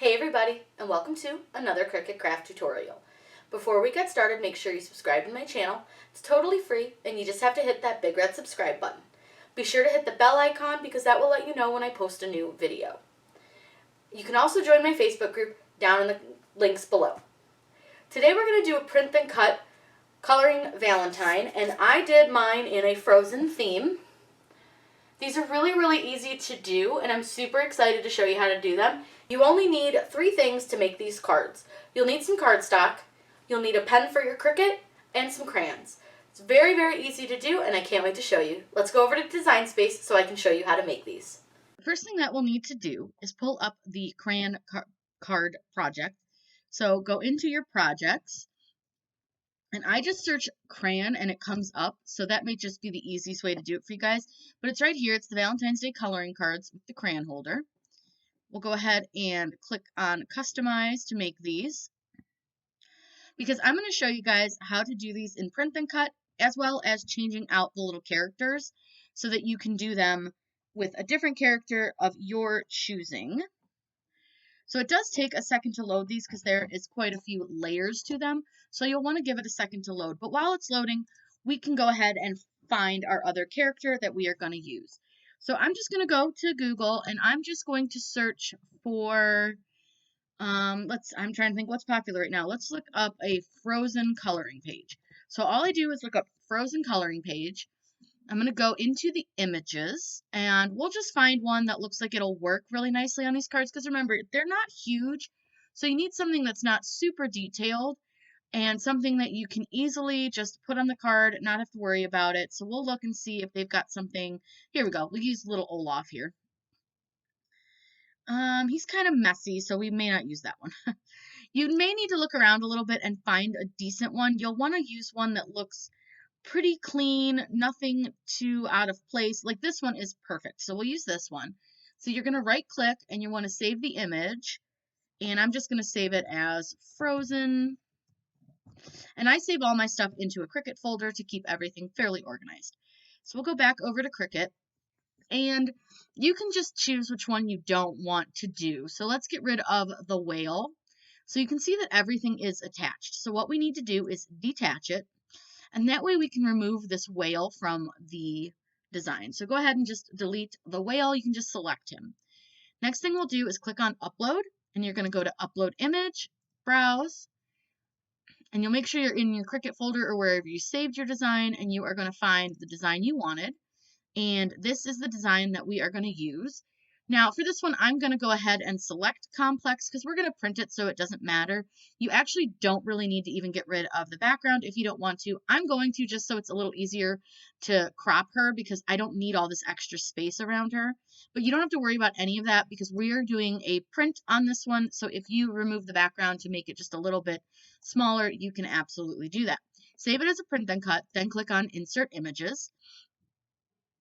Hey everybody, and welcome to another Cricut craft tutorial. Before we get started, make sure you subscribe to my channel. It's totally free, and you just have to hit that big red subscribe button. Be sure to hit the bell icon because that will let you know when I post a new video. You can also join my Facebook group down in the links below. Today we're going to do a print and cut coloring Valentine, and I did mine in a frozen theme. These are really easy to do, and I'm super excited to show you how to do them. You only need 3 things to make these cards. You'll need some cardstock, you'll need a pen for your Cricut, and some crayons. It's very easy to do, and I can't wait to show you. Let's go over to Design Space so I can show you how to make these. The first thing that we'll need to do is pull up the crayon card project. So go into your projects, and I just search crayon and it comes up, so that may just be the easiest way to do it for you guys. But it's right here. It's the Valentine's Day coloring cards with the crayon holder. We'll go ahead and click on Customize to make these, because I'm going to show you guys how to do these in print and cut, as well as changing out the little characters so that you can do them with a different character of your choosing. So it does take a second to load these because there is quite a few layers to them. So you'll want to give it a second to load. But while it's loading, we can go ahead and find our other character that we are going to use. So I'm just going to go to Google and I'm just going to search for, I'm trying to think what's popular right now. Let's look up a frozen coloring page. So all I do is look up frozen coloring page. I'm going to go into the images, and we'll just find one that looks like it'll work really nicely on these cards, because remember, they're not huge, so you need something that's not super detailed and something that you can easily just put on the card, not have to worry about it. So we'll look and see if they've got something. Here we go. We'll use little Olaf here. He's kind of messy, so we may not use that one. You may need to look around a little bit and find a decent one. You'll want to use one that looks pretty clean, nothing too out of place. Like this one is perfect, so we'll use this one. So you're going to right click and you want to save the image, and I'm just going to save it as frozen, and I save all my stuff into a Cricut folder to keep everything fairly organized. So we'll go back over to Cricut, and you can just choose which one you don't want to do. So let's get rid of the whale. So you can see that everything is attached. So what we need to do is detach it, and that way we can remove this whale from the design. So go ahead and just delete the whale. You can just select him. Next thing we'll do is click on Upload, and you're going to go to Upload Image, Browse, and you'll make sure you're in your Cricut folder or wherever you saved your design, and you are going to find the design you wanted. And this is the design that we are going to use. Now for this one, I'm going to go ahead and select complex because we're going to print it, so it doesn't matter. You actually don't really need to even get rid of the background if you don't want to. I'm going to, just so it's a little easier to crop her, because I don't need all this extra space around her. But you don't have to worry about any of that because we are doing a print on this one. So if you remove the background to make it just a little bit smaller, you can absolutely do that. Save it as a print and cut, then click on Insert Images.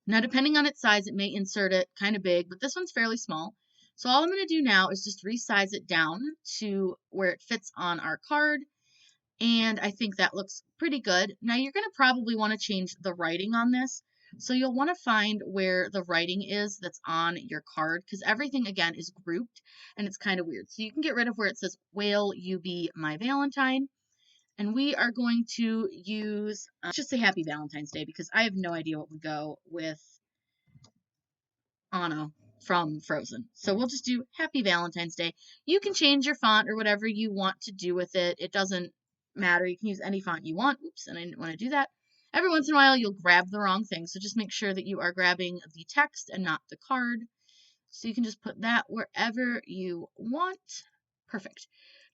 Now, depending on its size, it may insert it kind of big, but this one's fairly small. So all I'm going to do now is just resize it down to where it fits on our card. And I think that looks pretty good. Now, you're going to probably want to change the writing on this. So you'll want to find where the writing is that's on your card, because everything, again, is grouped and it's kind of weird. So you can get rid of where it says, "Will you be my Valentine?" And we are going to use, just say Happy Valentine's Day, because I have no idea what would go with Anna from Frozen. So we'll just do Happy Valentine's Day. You can change your font or whatever you want to do with it. It doesn't matter. You can use any font you want. Oops, and I didn't want to do that. Every once in a while, you'll grab the wrong thing. So just make sure that you are grabbing the text and not the card. So you can just put that wherever you want. Perfect.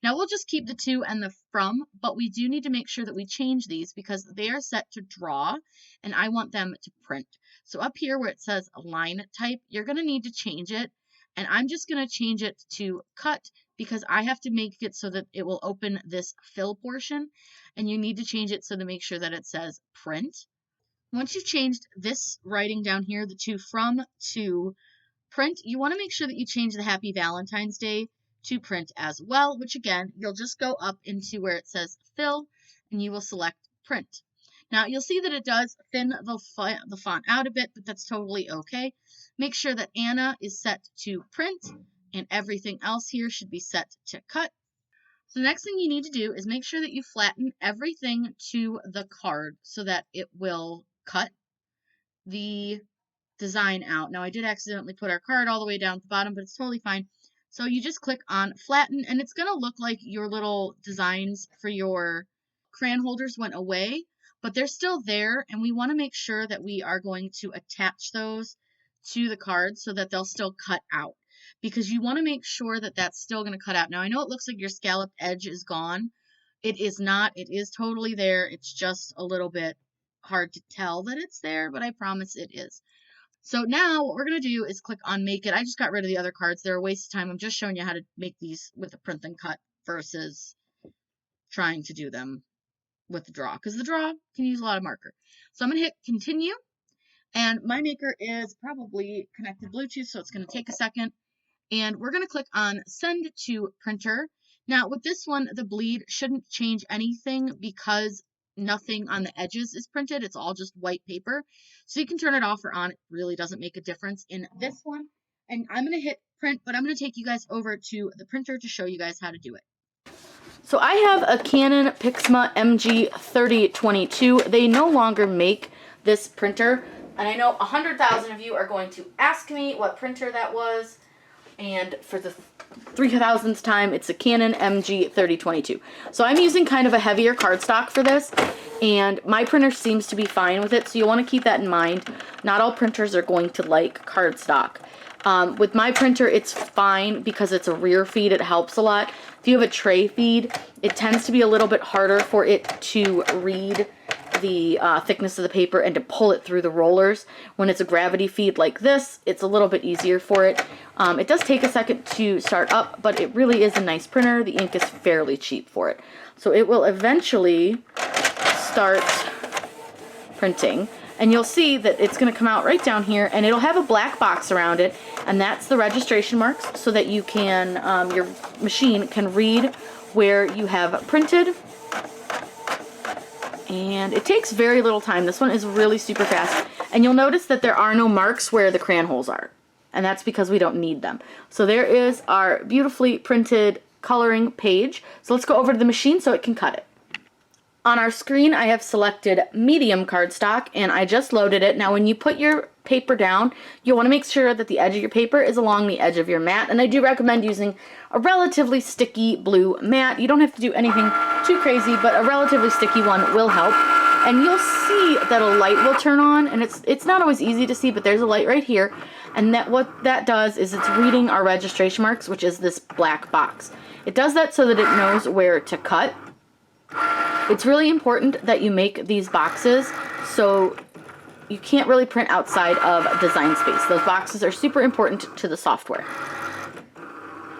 Now we'll just keep the to and the from, but we do need to make sure that we change these because they are set to draw and I want them to print. So up here where it says line type, you're going to need to change it, and I'm just going to change it to cut because I have to make it so that it will open this fill portion, and you need to change it so to make sure that it says print. Once you've changed this writing down here, the to from to print, you want to make sure that you change the Happy Valentine's Day to print as well, which again, you'll just go up into where it says fill and you will select print. Now you'll see that it does thin the font out a bit, but that's totally okay. Make sure that Anna is set to print and everything else here should be set to cut. So the next thing you need to do is make sure that you flatten everything to the card so that it will cut the design out. Now I did accidentally put our card all the way down at the bottom, but it's totally fine. So you just click on flatten, and it's going to look like your little designs for your crayon holders went away, but they're still there, and we want to make sure that we are going to attach those to the card so that they'll still cut out, because you want to make sure that that's still going to cut out. Now I know it looks like your scalloped edge is gone. It is not. It is totally there. It's just a little bit hard to tell that it's there, but I promise it is. So now what we're going to do is click on Make It. I just got rid of the other cards. They're a waste of time. I'm just showing you how to make these with a print and cut versus trying to do them with the draw, because the draw can use a lot of marker. So I'm going to hit Continue, and my maker is probably connected Bluetooth, so it's going to take a second. And we're going to click on Send to Printer. Now with this one, the bleed shouldn't change anything because nothing on the edges is printed. It's all just white paper. So you can turn it off or on. It really doesn't make a difference in this one. And I'm going to hit print, but I'm going to take you guys over to the printer to show you guys how to do it. So I have a Canon Pixma MG3022. They no longer make this printer. And I know 100,000 of you are going to ask me what printer that was. And for the 3,000th time, it's a Canon MG3022. So I'm using kind of a heavier cardstock for this, and my printer seems to be fine with it, so you want to keep that in mind. Not all printers are going to like cardstock. With my printer, it's fine because it's a rear feed. It helps a lot. If you have a tray feed, it tends to be a little bit harder for it to read the thickness of the paper and to pull it through the rollers. When it's a gravity feed like this, it's a little bit easier for it. It does take a second to start up, but it really is a nice printer. The ink is fairly cheap for it. So it will eventually start printing, and you'll see that it's going to come out right down here, and it'll have a black box around it, and that's the registration marks so that you can, your machine can read where you have printed. And it takes very little time. This one is really super fast. And you'll notice that there are no marks where the crayon holes are. And that's because we don't need them. So there is our beautifully printed coloring page. So let's go over to the machine so it can cut it. On our screen, I have selected medium cardstock, and I just loaded it. Now when you put your paper down, you'll want to make sure that the edge of your paper is along the edge of your mat. And I do recommend using a relatively sticky blue mat. You don't have to do anything too crazy, but a relatively sticky one will help. And you'll see that a light will turn on, and it's not always easy to see, but there's a light right here. And that what that does is it's reading our registration marks, which is this black box. It does that so that it knows where to cut. It's really important that you make these boxes so you can't really print outside of design space. Those boxes are super important to the software.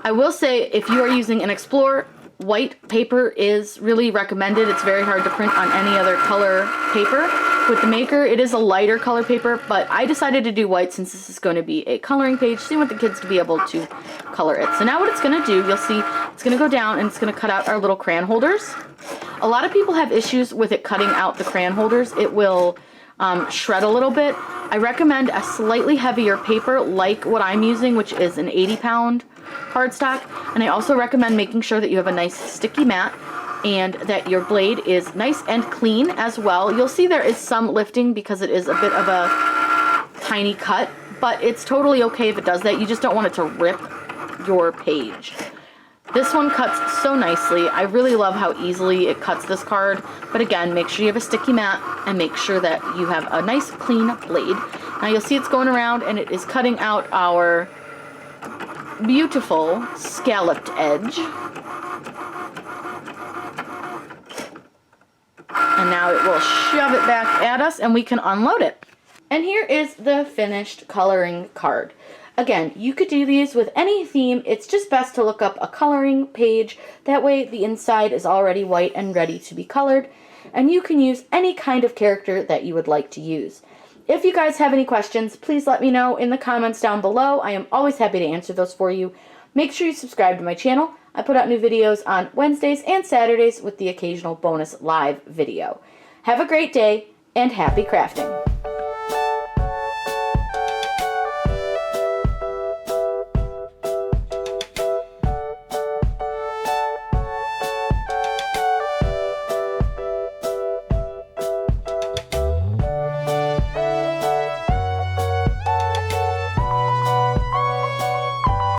I will say, if you are using an Explorer, white paper is really recommended. It's very hard to print on any other color paper. With the Maker, it is a lighter color paper, but I decided to do white since this is going to be a coloring page, so you want the kids to be able to color it. So now what it's going to do, you'll see, it's going to go down and it's going to cut out our little crayon holders. A lot of people have issues with it cutting out the crayon holders. It will shred a little bit. I recommend a slightly heavier paper like what I'm using, which is an 80-pound cardstock. And I also recommend making sure that you have a nice sticky mat and that your blade is nice and clean as well. You'll see there is some lifting because it is a bit of a tiny cut, but it's totally okay if it does that. You just don't want it to rip your page. This one cuts so nicely. I really love how easily it cuts this card. But again, make sure you have a sticky mat and make sure that you have a nice clean blade. Now you'll see it's going around and it is cutting out our beautiful scalloped edge. And now it will shove it back at us and we can unload it. And here is the finished coloring card. Again, you could do these with any theme. It's just best to look up a coloring page. That way the inside is already white and ready to be colored. And you can use any kind of character that you would like to use. If you guys have any questions, please let me know in the comments down below. I am always happy to answer those for you. Make sure you subscribe to my channel. I put out new videos on Wednesdays and Saturdays with the occasional bonus live video. Have a great day and happy crafting.